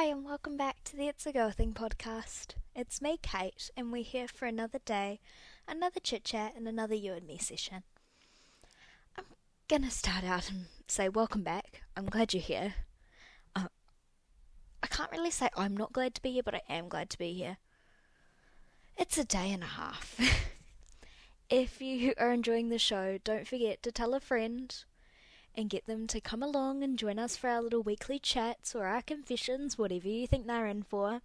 Hi, and welcome back to the It's a Girl Thing podcast. It's me, Kate, and we're here for another day, another chit chat, and another you and me session. I'm gonna start out and say welcome back. I'm glad you're here. I can't really say I'm not glad to be here, but I am glad to be here. It's a day and a half. If you are enjoying the show, don't forget to tell a friend and get them to come along and join us for our little weekly chats or our confessions, whatever you think they're in for.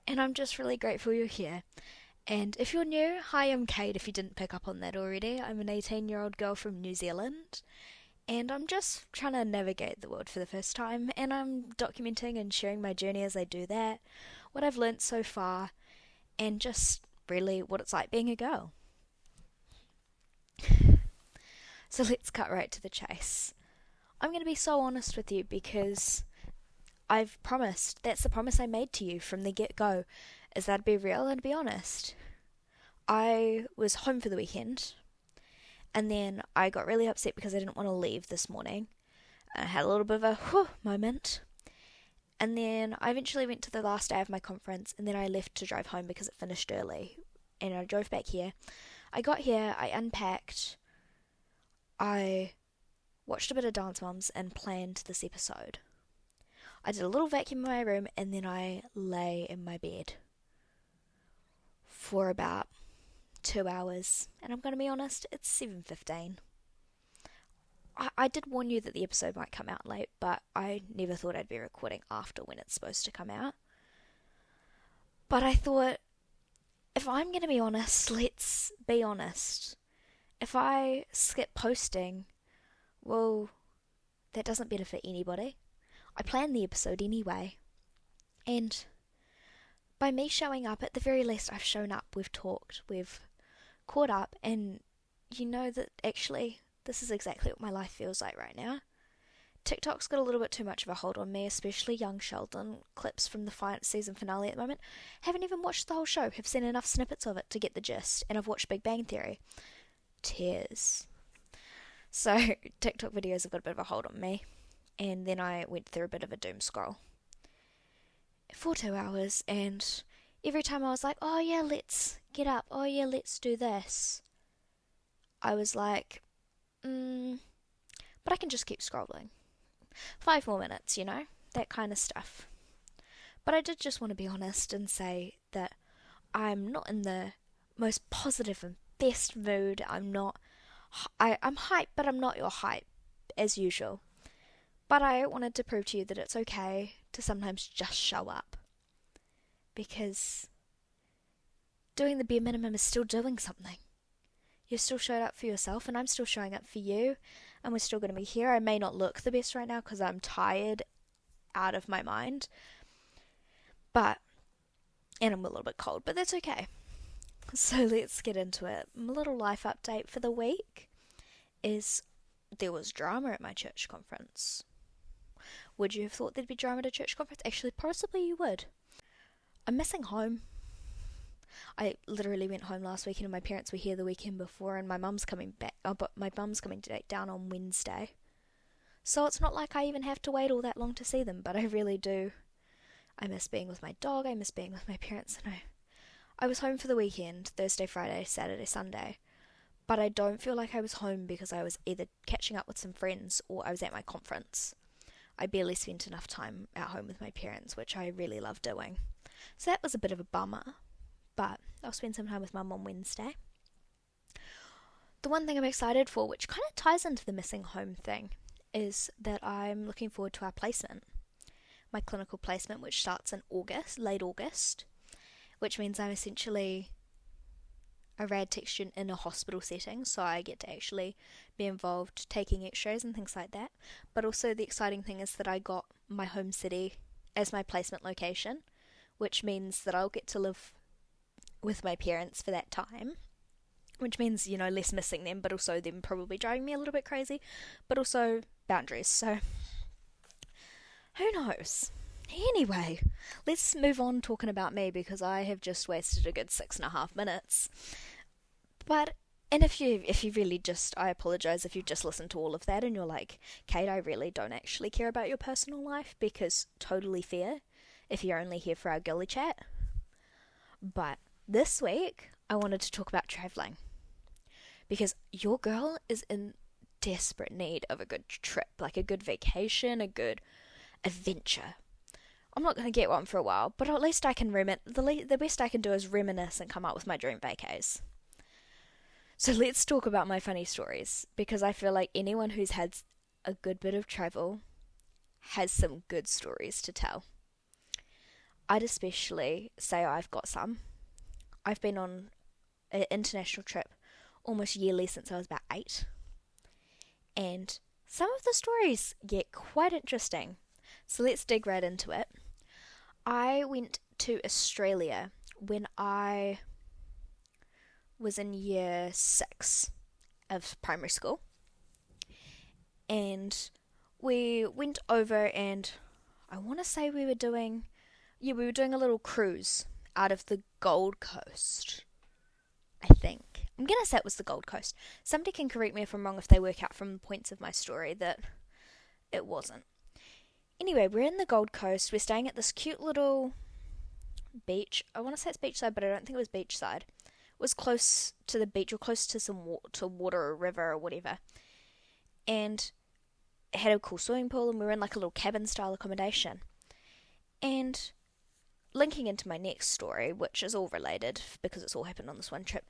And I'm just really grateful you're here. And if you're new, hi, I'm Kate, if you didn't pick up on that already. I'm an 18-year-old girl from New Zealand, and I'm just trying to navigate the world for the first time, and I'm documenting and sharing my journey as I do that, what I've learnt so far, and just really what it's like being a girl. So let's cut right to the chase. I'm going to be so honest with you because I've promised, that's the promise I made to you from the get-go, is that I'd be real and be honest. I was home for the weekend, and then I got really upset because I didn't want to leave this morning. I had a little bit of a whew moment, and then I eventually went to the last day of my conference, and then I left to drive home because it finished early, and I drove back here. I got here, I unpacked, I watched a bit of Dance Moms and planned this episode. I did a little vacuum in my room and then I lay in my bed for about 2 hours. And I'm going to be honest, it's 7:15. I did warn you that the episode might come out late, but I never thought I'd be recording after when it's supposed to come out. But I thought, if I'm going to be honest, let's be honest. If I skip posting, well, that doesn't benefit anybody. I planned the episode anyway. And by me showing up, at the very least, I've shown up, we've talked, we've caught up, and you know that actually this is exactly what my life feels like right now. TikTok's got a little bit too much of a hold on me, especially young Sheldon. Clips from the season finale at the moment. Haven't even watched the whole show, have seen enough snippets of it to get the gist, and I've watched Big Bang Theory. Tears. So TikTok videos have got a bit of a hold on me, and then I went through a bit of a doom scroll for 2 hours, and every time I was like, oh yeah, let's get up, oh yeah, let's do this, I was like, but I can just keep scrolling. 5 more minutes, you know, that kind of stuff. But I did just want to be honest and say that I'm not in the most positive and best mood. I'm hyped, but I'm not your hype, as usual. But I wanted to prove to you that it's okay to sometimes just show up. Because doing the bare minimum is still doing something. You still showed up for yourself, and I'm still showing up for you, and we're still going to be here. I may not look the best right now because I'm tired out of my mind. And I'm a little bit cold, but that's okay. So let's get into it. My little life update for the week is there was drama at my church conference. Would you have thought there'd be drama at a church conference? Actually, possibly you would. I'm missing home. I literally went home last weekend and my parents were here the weekend before, and my mum's coming back. But my mum's coming down on Wednesday. So it's not like I even have to wait all that long to see them, but I really do. I miss being with my dog, I miss being with my parents, and I was home for the weekend, Thursday, Friday, Saturday, Sunday, but I don't feel like I was home because I was either catching up with some friends or I was at my conference. I barely spent enough time at home with my parents, which I really love doing. So that was a bit of a bummer, but I'll spend some time with Mum on Wednesday. The one thing I'm excited for, which kind of ties into the missing home thing, is that I'm looking forward to our placement. My clinical placement, which starts in August, late August, which means I'm essentially a rad tech student in a hospital setting, so I get to actually be involved taking x-rays and things like that. But also the exciting thing is that I got my home city as my placement location, which means that I'll get to live with my parents for that time, which means, you know, less missing them, but also them probably driving me a little bit crazy, but also boundaries, so who knows? Anyway, let's move on talking about me because I have just wasted a good 6.5 minutes. And if you really just, I apologise if you've just listened to all of that and you're like, Kate, I really don't actually care about your personal life, because totally fair. if you're only here for our girly chat. But this week, I wanted to talk about travelling. Because your girl is in desperate need of a good trip, like a good vacation, a good adventure. I'm not going to get one for a while, but at least I can the best I can do is reminisce and come up with my dream vacays. So let's talk about my funny stories, because I feel like anyone who's had a good bit of travel has some good stories to tell. I'd especially say I've got some. I've been on an international trip almost yearly since I was about 8. And some of the stories get quite interesting. So let's dig right into it. I went to Australia when I was in year 6 of primary school. And we went over, and I want to say we were doing a little cruise out of the Gold Coast, I think. I'm going to say it was the Gold Coast. Somebody can correct me if I'm wrong if they work out from the points of my story that it wasn't. Anyway, we're in the Gold Coast. We're staying at this cute little beach. I want to say it's beachside, but I don't think it was beachside. It was close to the beach, or close to some water or river or whatever. And it had a cool swimming pool, and we were in like a little cabin-style accommodation. And linking into my next story, which is all related because it's all happened on this one trip,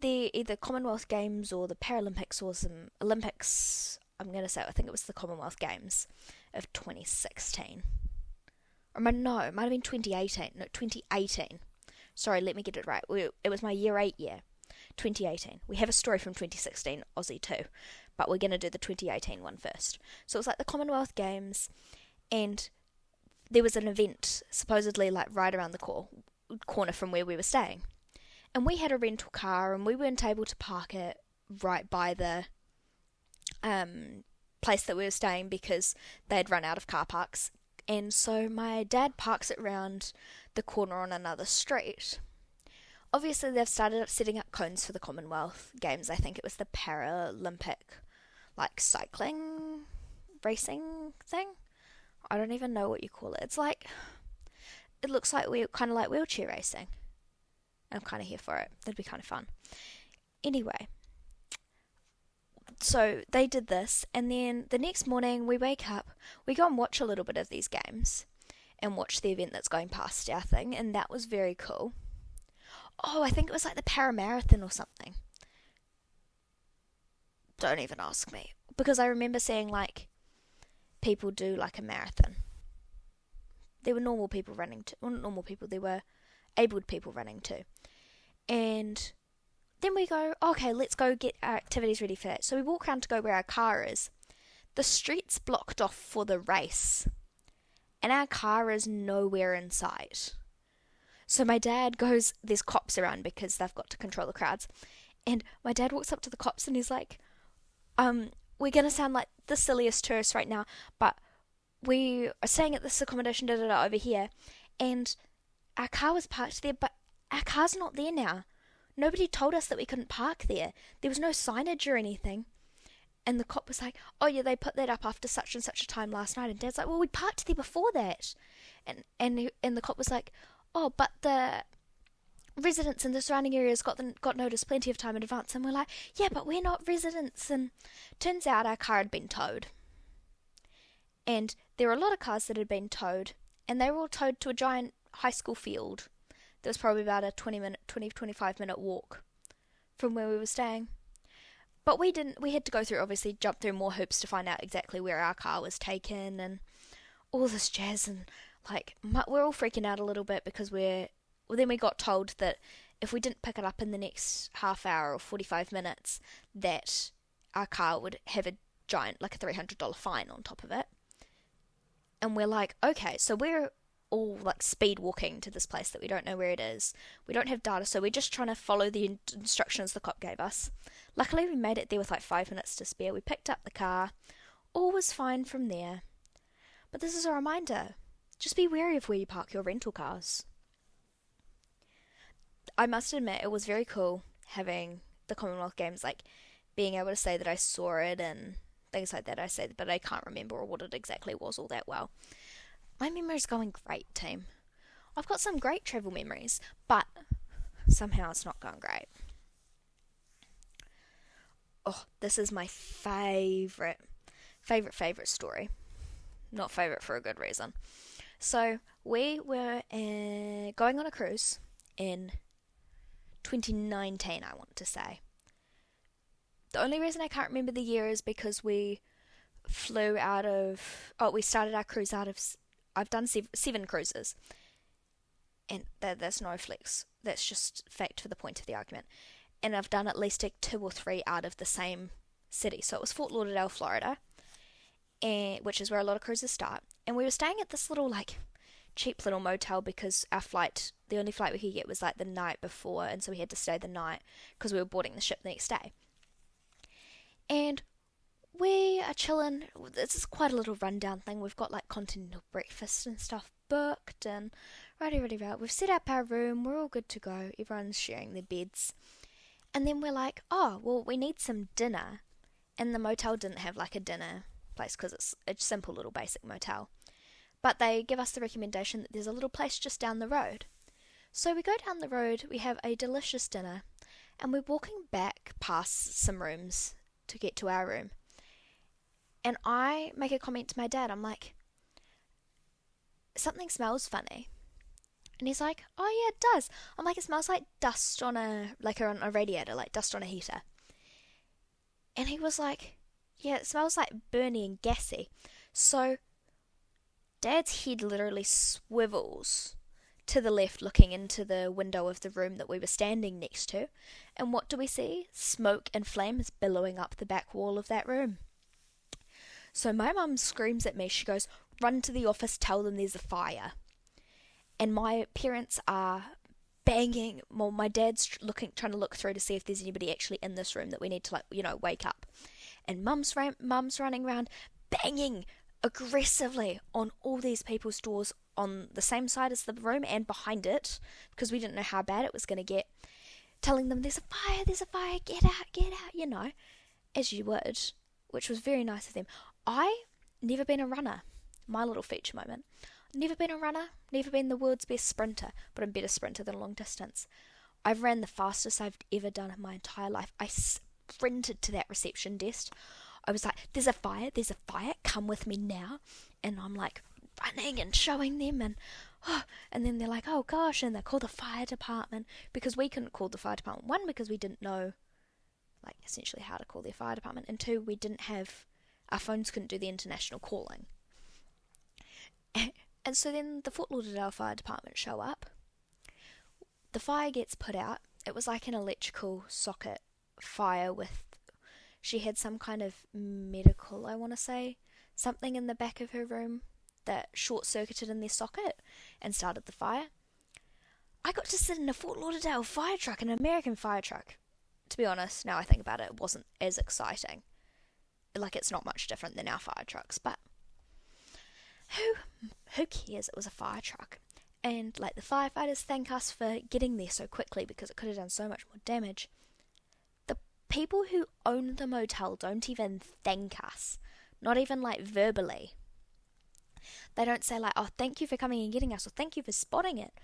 the either Commonwealth Games or the Paralympics or some Olympics, I think it was the Commonwealth Games of 2016. It might have been 2018. No, 2018. Sorry, let me get it right. It was my year 8 year. 2018. We have a story from 2016, Aussie too, but we're going to do the 2018 one first. So it was like the Commonwealth Games, and there was an event supposedly like right around the corner from where we were staying. And we had a rental car, and we weren't able to park it right by the place that we were staying because they had run out of car parks. And so my dad parks it round the corner on another street. Obviously, they've started setting up cones for the Commonwealth Games. I think it was the Paralympic, like, cycling racing thing. I don't even know what you call it. It looks like kind of like wheelchair racing. I'm kind of here for it. That'd be kind of fun. Anyway, so they did this, and then the next morning we wake up, we go and watch a little bit of these games, and watch the event that's going past our thing, and that was very cool. Oh, I think it was like the Paramarathon or something. Don't even ask me, because I remember seeing like people do like a marathon. There were normal people running too. Well, not normal people, there were abled people running too. And then we go, okay, let's go get our activities ready for that. So we walk around to go where our car is. The street's blocked off for the race, and our car is nowhere in sight. So my dad goes, there's cops around because they've got to control the crowds. And my dad walks up to the cops and he's like, we're going to sound like the silliest tourists right now, but we are staying at this accommodation over here, and our car was parked there, but our car's not there now. Nobody told us that we couldn't park there. There was no signage or anything. And the cop was like, oh yeah, they put that up after such and such a time last night. And Dad's like, well, we parked there before that. And the cop was like, oh, but the residents in the surrounding areas got notice plenty of time in advance. And we're like, yeah, but we're not residents. And turns out our car had been towed. And there were a lot of cars that had been towed, and they were all towed to a giant high school field. There was probably about a 25 minute walk from where we were staying. But we had to go through, obviously, jump through more hoops to find out exactly where our car was taken and all this jazz. And, like, we're all freaking out a little bit because then we got told that if we didn't pick it up in the next half hour or 45 minutes, that our car would have a giant, like a $300 fine on top of it. And we're like, okay, so we're all like speed walking to this place that we don't know where it is. We don't have data, so we're just trying to follow the instructions the cop gave us. Luckily, we made it there with like 5 minutes to spare. We picked up the car. All was fine from there. But this is a reminder. Just be wary of where you park your rental cars. I must admit, it was very cool having the Commonwealth Games, like being able to say that I saw it and things like that. But I can't remember what it exactly was all that well. My memory's going great, team. I've got some great travel memories, but somehow it's not going great. Oh, this is my favourite story. Not favourite for a good reason. So, we were going on a cruise in 2019, I want to say. The only reason I can't remember the year is because we started our cruise out of, I've done 7 cruises. And that's no flex. That's just fact for the point of the argument. And I've done at least 2 or 3 out of the same city. So it was Fort Lauderdale, Florida, which is where a lot of cruises start. And we were staying at this little, cheap little motel because the only flight we could get was, the night before, and so we had to stay the night because we were boarding the ship the next day. And we are chilling. This is quite a little rundown thing. We've got, continental breakfast and stuff booked, and righty. We've set up our room. We're all good to go. Everyone's sharing their beds. And then we're like, oh, well, we need some dinner. And the motel didn't have, a dinner place because it's a simple little basic motel. But they give us the recommendation that there's a little place just down the road. So we go down the road, we have a delicious dinner, and we're walking back past some rooms to get to our room. And I make a comment to my dad. I'm like, something smells funny. And he's like, oh yeah, it does. I'm like, it smells like dust on a radiator, like dust on a heater. And he was like, yeah, it smells like burny and gassy. So Dad's head literally swivels to the left, looking into the window of the room that we were standing next to. And what do we see? Smoke and flames billowing up the back wall of that room. So my mum screams at me. She goes, run to the office, tell them there's a fire. And my parents are banging. Well, my dad's trying to look through to see if there's anybody actually in this room that we need to, wake up. And mum's running around banging aggressively on all these people's doors on the same side as the room and behind it, because we didn't know how bad it was going to get, telling them there's a fire, get out, as you would, which was very nice of them. I never been a runner. My little feature moment. Never been a runner, never been the world's best sprinter, but I'm a better sprinter than a long distance. I've ran the fastest I've ever done in my entire life. I sprinted to that reception desk. I was like, there's a fire, come with me now. And I'm running and showing them, and then they're like, oh gosh, and they call the fire department, because we couldn't call the fire department. 1, because we didn't know, essentially how to call their fire department, and 2, our phones couldn't do the international calling. And so then the Fort Lauderdale Fire Department show up. The fire gets put out. It was like an electrical socket fire she had some kind of medical, I want to say, something in the back of her room that short-circuited in their socket and started the fire. I got to sit in a Fort Lauderdale fire truck, an American fire truck. To be honest, now I think about it, it wasn't as exciting. It's not much different than our fire trucks, but who cares? It was a fire truck. And the firefighters thank us for getting there so quickly because it could have done so much more damage. The people who own the motel don't even thank us. Not even verbally. They don't say oh, thank you for coming and getting us, or thank you for spotting it.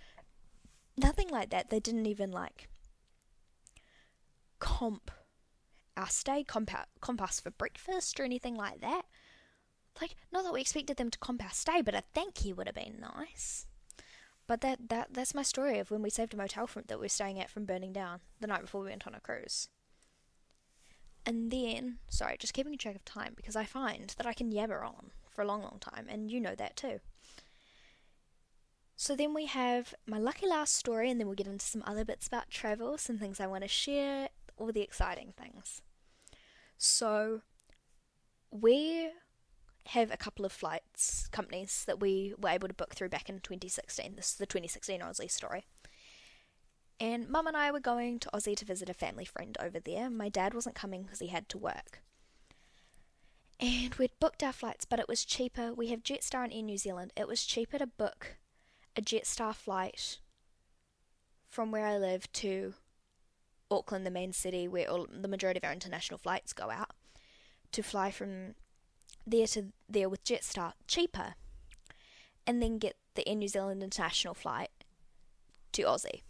Nothing like that. They didn't even comp our stay, comp us for breakfast or anything like that. Not that we expected them to comp our stay, but a thank you would have been nice. But that's my story of when we saved a motel that we were staying at from burning down the night before we went on a cruise. And then, sorry, just keeping track of time, because I find that I can yabber on for a long, long time, and you know that too. So then we have my lucky last story, and then we'll get into some other bits about travel, some things I want to share, all the exciting things. So we have a couple of companies that we were able to book through back in 2016. This is the 2016 Aussie story. And Mum and I were going to Aussie to visit a family friend over there. My dad wasn't coming because he had to work. And we'd booked our flights, but it was cheaper. We have Jetstar and Air New Zealand. It was cheaper to book a Jetstar flight from where I live to Auckland, the main city, where the majority of our international flights go out, to fly from there to there with Jetstar cheaper, and then get the Air New Zealand international flight to Aussie.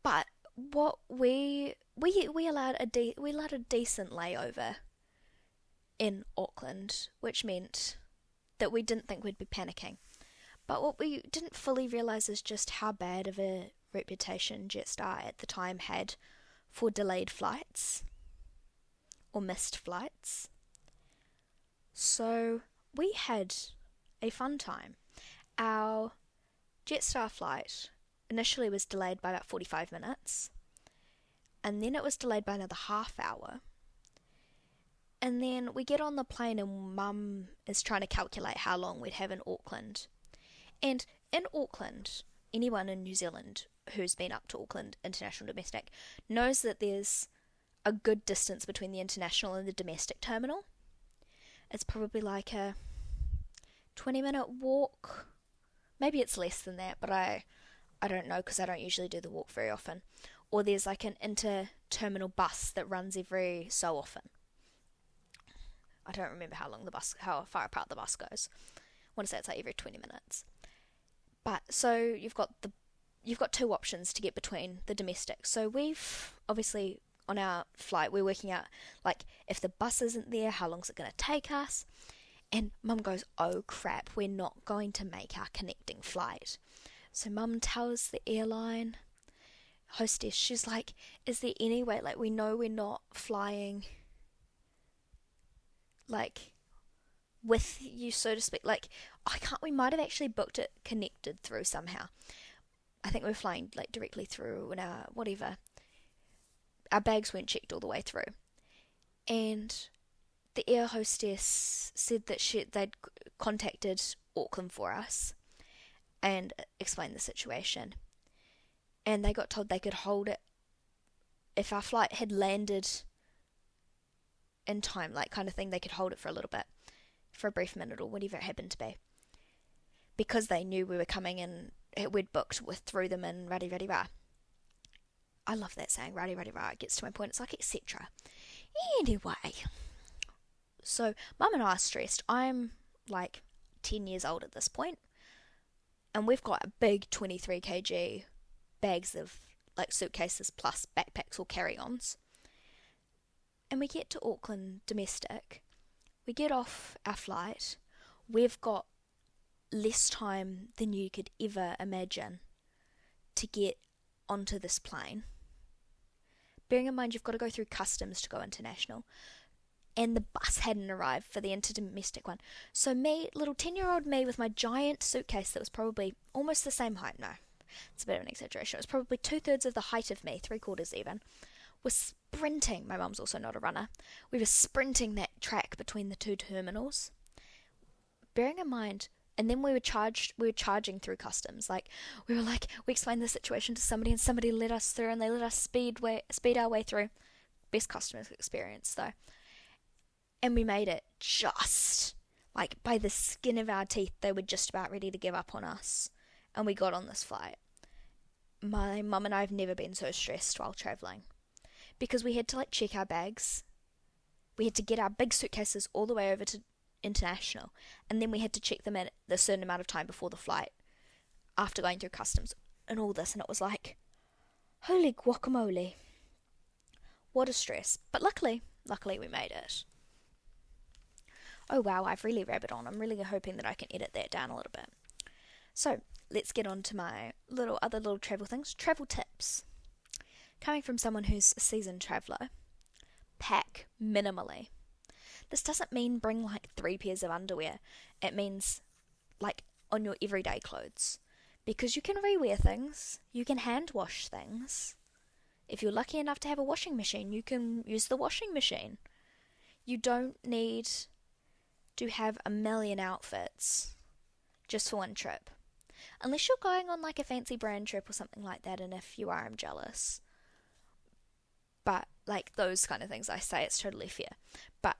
But what we allowed a decent layover in Auckland, which meant that we didn't think we'd be panicking. But what we didn't fully realise is just how bad of a reputation Jetstar at the time had for delayed flights or missed flights. So we had a fun time. Our Jetstar flight initially was delayed by about 45 minutes, and then it was delayed by another half hour. And then we get on the plane and Mum is trying to calculate how long we'd have in Auckland. And in Auckland, anyone in New Zealand who's been up to Auckland International Domestic knows that there's a good distance between the international and the domestic terminal. It's probably like a 20-minute walk. Maybe it's less than that, but I don't know because I don't usually do the walk very often. Or there's like an inter-terminal bus that runs every so often. I don't remember how far apart the bus goes. I want to say it's like every 20 minutes. But so you've got two options to get between the domestic. So we've obviously on our flight we're working out like if the bus isn't there, how long's it going to take us? And Mum goes, "Oh crap, we're not going to make our connecting flight." So Mum tells the airline hostess, she's like, "Is there any way, like we know we're not flying like with you, so to speak, like we might have actually booked it connected through somehow. I think we're flying like directly through and our bags weren't checked all the way through." And the air hostess said that they'd contacted Auckland for us and explained the situation. And they got told they could hold it if our flight had landed in time, like kind of thing, they could hold it for a little bit, for a brief minute or whatever it happened to be. Because they knew we were coming and we'd booked through them and rah-de-rah-de-rah. I love that saying, rah-de-rah-de-rah. It gets to my point. It's like, etc. Anyway. So, Mum and I are stressed. I'm like 10 years old at this point. And we've got a big 23 kg bags of like suitcases plus backpacks or carry-ons. And we get to Auckland domestic. We get off our flight. We've got less time than you could ever imagine to get onto this plane. Bearing in mind you've got to go through customs to go international. And the bus hadn't arrived for the interdomestic one. So me, little 10-year-old me with my giant suitcase that was probably almost the same height. No, it's a bit of an exaggeration. It was probably 2/3 of the height of me, 3/4 even. Was sprinting. My mum's also not a runner. We were sprinting that track between the two terminals. Bearing in mind, and then we were charging through customs. We explained the situation to somebody and somebody let us through and they let us speed our way through. Best customer experience though. And we made it just like by the skin of our teeth. They were just about ready to give up on us. And we got on this flight. My mum and I have never been so stressed while travelling. Because we had to check our bags. We had to get our big suitcases all the way over to international. And then we had to check them at a certain amount of time before the flight. After going through customs and all this. And it was like, holy guacamole. What a stress. But luckily we made it. Oh wow, I've really rabbited on. I'm really hoping that I can edit that down a little bit. So, let's get on to my other little travel things. Travel tips. Coming from someone who's a seasoned traveller, pack minimally. This doesn't mean bring 3 pairs of underwear. It means on your everyday clothes. Because you can rewear things. You can hand wash things. If you're lucky enough to have a washing machine, you can use the washing machine. You don't need to have a million outfits just for one trip. Unless you're going on a fancy brand trip or something like that, and if you are, I'm jealous. But those kind of things, I say it's totally fair. But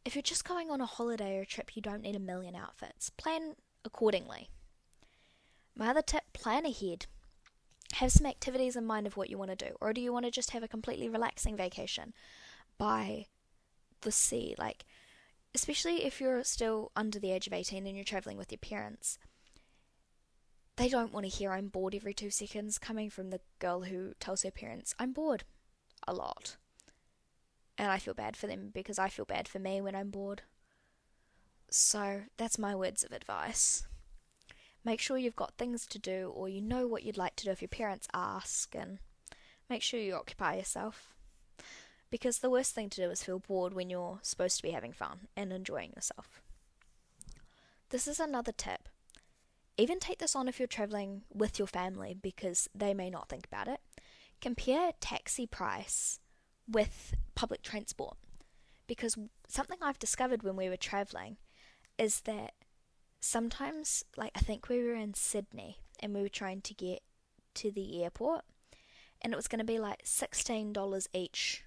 if you're just going on a holiday or a trip, you don't need a million outfits. Plan accordingly. My other tip, plan ahead. Have some activities in mind of what you want to do. Or do you want to just have a completely relaxing vacation by the sea? Especially if you're still under the age of 18 and you're travelling with your parents. they don't want to hear I'm bored every 2 seconds, coming from the girl who tells her parents I'm bored a lot. And I feel bad for them because I feel bad for me when I'm bored. So that's my words of advice. Make sure you've got things to do, or you know what you'd like to do if your parents ask, and make sure you occupy yourself. Because the worst thing to do is feel bored when you're supposed to be having fun and enjoying yourself. This is another tip. Even take this on if you're traveling with your family, because they may not think about it. Compare taxi price with public transport. Because something I've discovered when we were traveling is that sometimes, like I think we were in Sydney and we were trying to get to the airport, and it was going to be like $16 each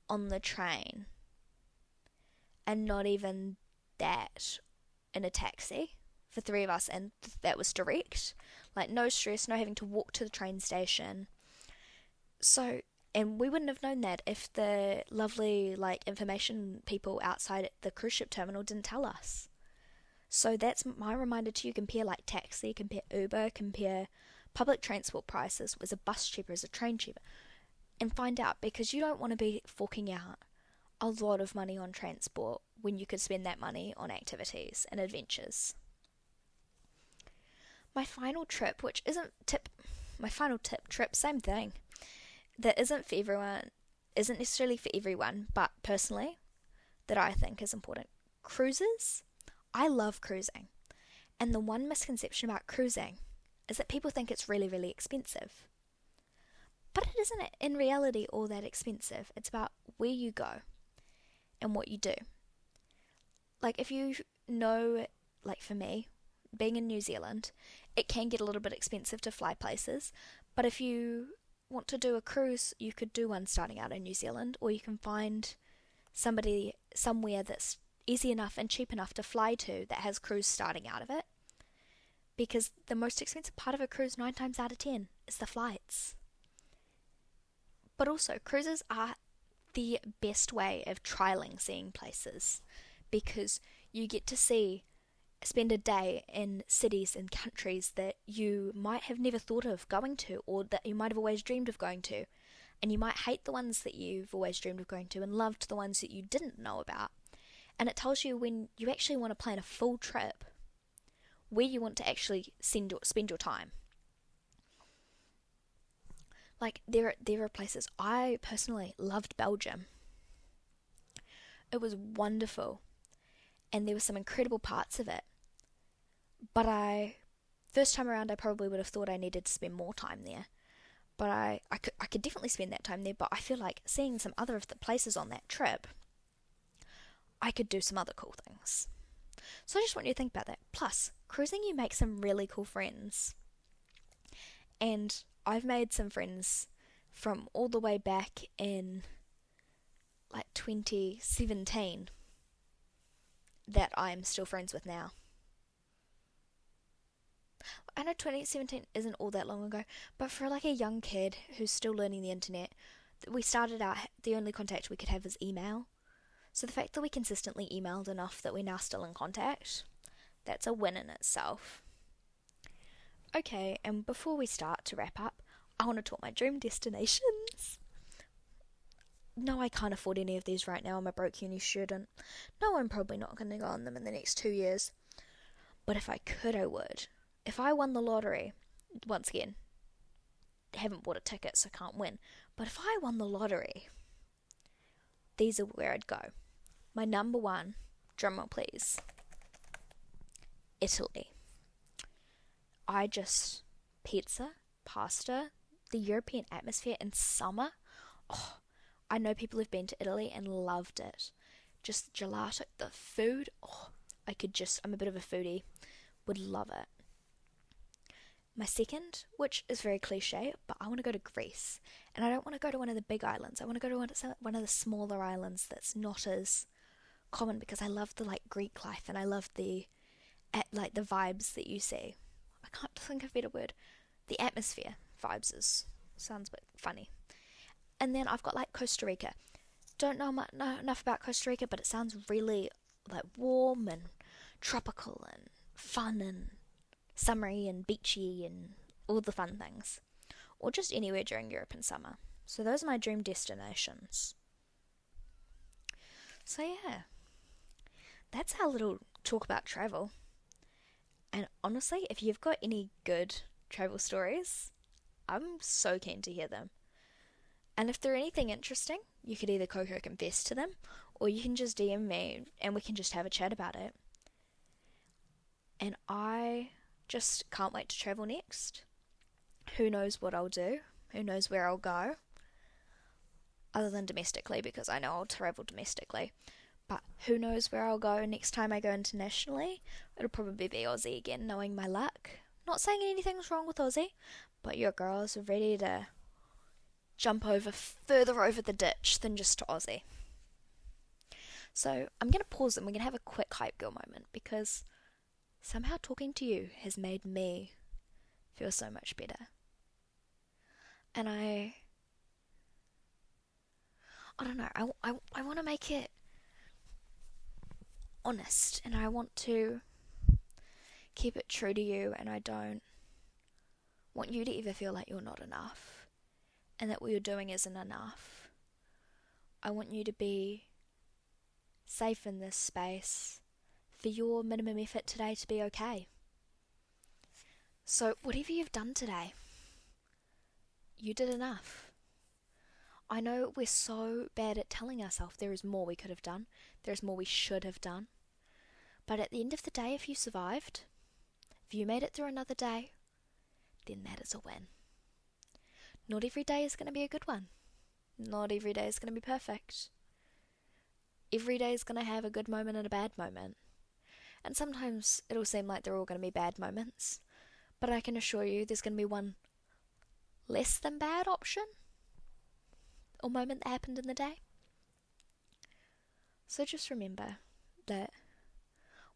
on the train, and not even that in a taxi for 3 of us, and that was direct. Like, no stress, no having to walk to the train station. So, and we wouldn't have known that if the lovely, like, information people outside at the cruise ship terminal didn't tell us. So that's my reminder to you. Compare, like, taxi, compare Uber, compare public transport prices. Was a bus cheaper, is a train cheaper? And find out, because you don't want to be forking out a lot of money on transport when you could spend that money on activities and adventures. My final tip, same thing, that isn't for everyone, isn't necessarily for everyone, but personally, that I think is important. Cruises. I love cruising. And the one misconception about cruising is that people think it's really, really expensive. But it isn't in reality all that expensive. It's about where you go and what you do. Like, if you know, like for me, being in New Zealand, it can get a little bit expensive to fly places. But if you want to do a cruise, you could do one starting out in New Zealand, or you can find somewhere that's easy enough and cheap enough to fly to that has cruise starting out of it. Because the most expensive part of a cruise, 9 times out of 10, is the flights. But also, cruises are the best way of trialing seeing places, because you get to spend a day in cities and countries that you might have never thought of going to, or that you might have always dreamed of going to, and you might hate the ones that you've always dreamed of going to and loved the ones that you didn't know about. And it tells you when you actually want to plan a full trip, where you want to actually spend your time. Like, there are places. I personally loved Belgium. It was wonderful, and there were some incredible parts of it. But first time around, I probably would have thought I needed to spend more time there. But I could definitely spend that time there. But I feel like seeing some other of the places on that trip, I could do some other cool things. So I just want you to think about that. Plus, cruising, you make some really cool friends. And I've made some friends from all the way back in like 2017 that I'm still friends with now. I know 2017 isn't all that long ago, but for like a young kid who's still learning the internet, we started out, the only contact we could have was email. So the fact that we consistently emailed enough that we're now still in contact, that's a win in itself. Okay, and before we start to wrap up, I want to talk my dream destinations. No, I can't afford any of these right now. I'm a broke uni student. No, I'm probably not going to go on them in the next 2 years. But if I could, I would. If I won the lottery, once again, haven't bought a ticket, so can't win. But if I won the lottery, these are where I'd go. My number one, drumroll please, Italy. Pizza, pasta, the European atmosphere in summer. Oh, I know people who've been to Italy and loved it. Just gelato, the food. Oh, I'm a bit of a foodie, would love it. My second, which is very cliche, but I want to go to Greece. And I don't want to go to one of the big islands. I want to go to one of the smaller islands that's not as common, because I love the Greek life, and I love the vibes that you see. I can't think of a better word. The atmosphere. Vibes sounds a bit funny. And then I've got Costa Rica. Don't know enough about Costa Rica, but it sounds really warm and tropical and fun, and summery and beachy and all the fun things, or just anywhere during Europe in summer. So those are my dream destinations. So yeah, that's our little talk about travel. And honestly, if you've got any good travel stories, I'm so keen to hear them. And if they're anything interesting, you could either Coco confess to them, or you can just DM me and we can just have a chat about it. And I just can't wait to travel next. Who knows what I'll do? Who knows where I'll go? Other than domestically, because I know I'll travel domestically. But who knows where I'll go next time I go internationally? It'll probably be Aussie again, knowing my luck. Not saying anything's wrong with Aussie, but your girls are ready to jump further over the ditch than just to Aussie. So I'm going to pause and we're going to have a quick hype girl moment, because somehow talking to you has made me feel so much better. And I don't know, I want to make it honest, and I want to keep it true to you, and I don't want you to ever feel like you're not enough and that what you're doing isn't enough. I want you to be safe in this space for your minimum effort today to be okay. So whatever you've done today, you did enough. I know we're so bad at telling ourselves there is more we could have done, there is more we should have done. But at the end of the day, if you survived, if you made it through another day, then that is a win. Not every day is going to be a good one. Not every day is going to be perfect. Every day is going to have a good moment and a bad moment. And sometimes it'll seem like they're all going to be bad moments. But I can assure you there's going to be one less than bad option or moment that happened in the day. So just remember that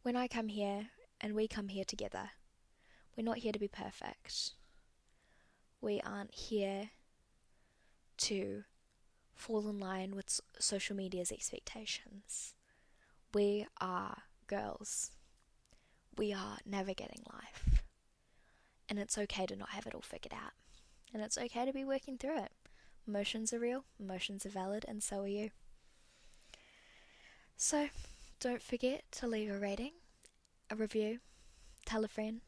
when I come here and we come here together, we're not here to be perfect. We aren't here to fall in line with social media's expectations. We are girls. We are navigating life. And it's okay to not have it all figured out. And it's okay to be working through it. Emotions are real, emotions are valid, and so are you. So, don't forget to leave a rating, a review, tell a friend,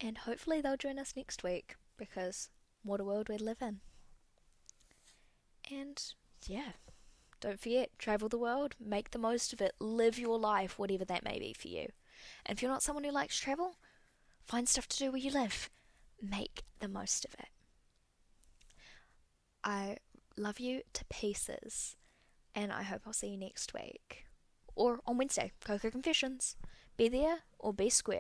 and hopefully they'll join us next week, because what a world we live in. And yeah, don't forget, travel the world, make the most of it, live your life, whatever that may be for you. And if you're not someone who likes travel, find stuff to do where you live. Make the most of it. I love you to pieces, and I hope I'll see you next week. Or on Wednesday, Coco Confessions. Be there or be square.